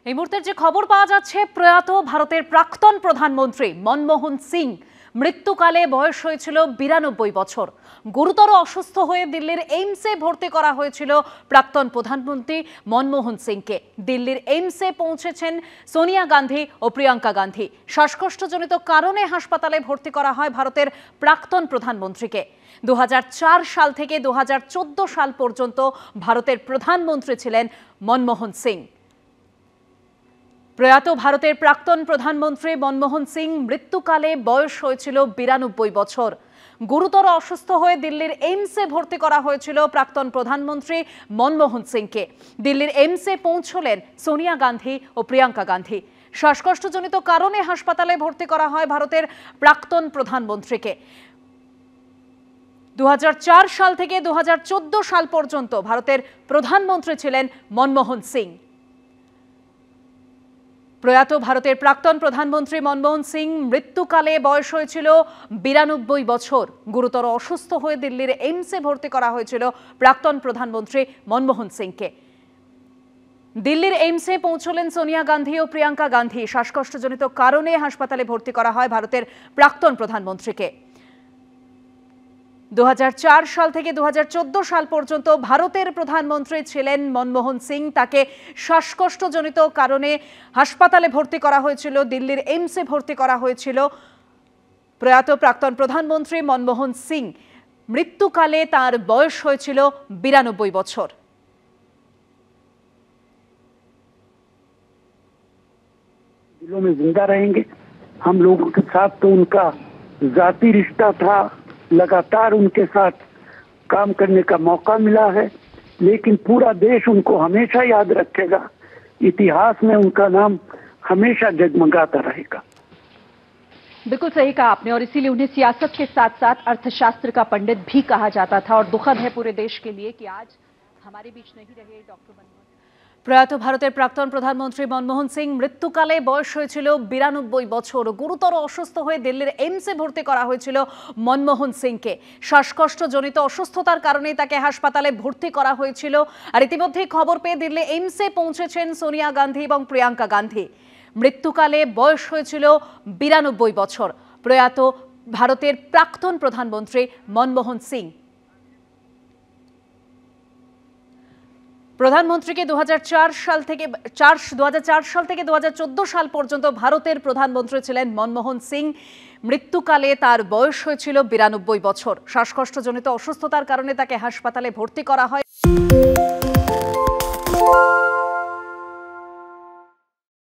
এই মুহূর্তে যে খবর পাওয়া যাচ্ছে, প্রয়াত ভারতের প্রাক্তন প্রধানমন্ত্রী মনমোহন সিং মৃত্যুকালে বয়স হয়েছিল 92 বছর। গুরুতর অসুস্থ হয়ে দিল্লির এইমসে ভর্তি করা হয়েছিল প্রাক্তন প্রধানমন্ত্রী মনমোহন সিংকে। দিল্লির এইমসে পৌঁছেছেন সোনিয়া গান্ধী ও প্রিয়াঙ্কা গান্ধী। শ্বাসকষ্টজনিত কারণে হাসপাতালে ভর্তি করা হয় ভারতের প্রাক্তন প্রধানমন্ত্রীকে। 2004 সাল থেকে 2014 সাল পর্যন্ত ভারতের প্রধানমন্ত্রী ছিলেন মনমোহন সিং। প্রয়াত ভারতের প্রাক্তন প্রধানমন্ত্রী মনমোহন সিং মৃত্যুকালে বয়স হয়েছিল 92 বছর। গুরুতর অসুস্থ হয়ে দিল্লির এইমসে ভর্তি করা হয়েছিল প্রাক্তন প্রধানমন্ত্রী মনমোহন সিংকে। দিল্লির এইমসে পৌঁছলেন সোনিয়া গান্ধী ও প্রিয়াঙ্কা গান্ধী। শ্বাসকষ্টজনিত কারণে হাসপাতালে ভর্তি করা হয় ভারতের প্রাক্তন প্রধানমন্ত্রীকে। 2004 সাল থেকে 2014 সাল পর্যন্ত ভারতের প্রধানমন্ত্রী ছিলেন মনমোহন সিং। প্রয়াত ভারতের প্রাক্তন প্রধানমন্ত্রী মনমোহন সিং মৃত্যুকালে বয়স হয়েছিল 92 বছর। গুরুতর অসুস্থ হয়ে দিল্লির এইমসে ভর্তি করা হয়েছিল প্রাক্তন প্রধানমন্ত্রী মনমোহন সিংকে। দিল্লির এইমসে পৌঁছলেন সোনিয়া গান্ধী ও প্রিয়াঙ্কা গান্ধী। শ্বাসকষ্টজনিত কারণে হাসপাতালে ভর্তি করা হয় ভারতের প্রাক্তন প্রধানমন্ত্রীকে। 2004 সাল থেকে 2014 সাল পর্যন্ত ভারতের প্রধানমন্ত্রী ছিলেন মনমোহন সিং। তাকে শ্বাসকষ্টজনিত কারণে হাসপাতালে ভর্তি করা হয়েছিল, দিল্লির এইমসে ভর্তি করা হয়েছিল। প্রয়াত প্রাক্তন প্রধানমন্ত্রী মনমোহন সিং মৃত্যুকালে তার বয়স হয়েছিল 92 বছর। दिलों में जिंदा रहेंगे। हम लोगों के साथ तो उनका जाती रिश्ता था, लगातार उनके साथ काम करने का मौका मिला है, लेकिन पूरा देश उनको हमेशा याद रखेगा। इतिहास में उनका नाम हमेशा जगमगाता रहेगा। बिल्कुल सही कहा आपने, और इसीलिए उन्हें सियासत के साथ साथ अर्थशास्त्र का पंडित भी कहा जाता था। और दुखद है पूरे देश के लिए कि आज हमारे बीच नहीं रहे डॉक्टर मनमोहन। প্রয়াত ভারতের প্রাক্তন প্রধানমন্ত্রী মনমোহন সিং মৃত্যুকালে বয়স হয়েছিল 92 বছর। গুরুতর অসুস্থ হয়ে দিল্লির এইমসে ভর্তি করা হয়েছিল মনমোহন সিংকে। শ্বাসকষ্টজনিত অসুস্থতার কারণেই তাকে হাসপাতালে ভর্তি করা হয়েছিল। আর ইতিমধ্যেই খবর পেয়ে দিল্লি এইমসে পৌঁছেছেন সোনিয়া গান্ধী এবং প্রিয়াঙ্কা গান্ধী। মৃত্যুকালে বয়স হয়েছিল 92 বছর প্রয়াত ভারতের প্রাক্তন প্রধানমন্ত্রী মনমোহন সিং। প্রধানমন্ত্রীকে 2004 সাল থেকে 2014 সাল পর্যন্ত ভারতের প্রধানমন্ত্রী ছিলেন মনমোহন সিং। মৃত্যুকালে তার বয়স হয়েছিল 92 বছর। শ্বাসকষ্টজনিত অসুস্থতার কারণে তাকে হাসপাতালে ভর্তি করা হয়।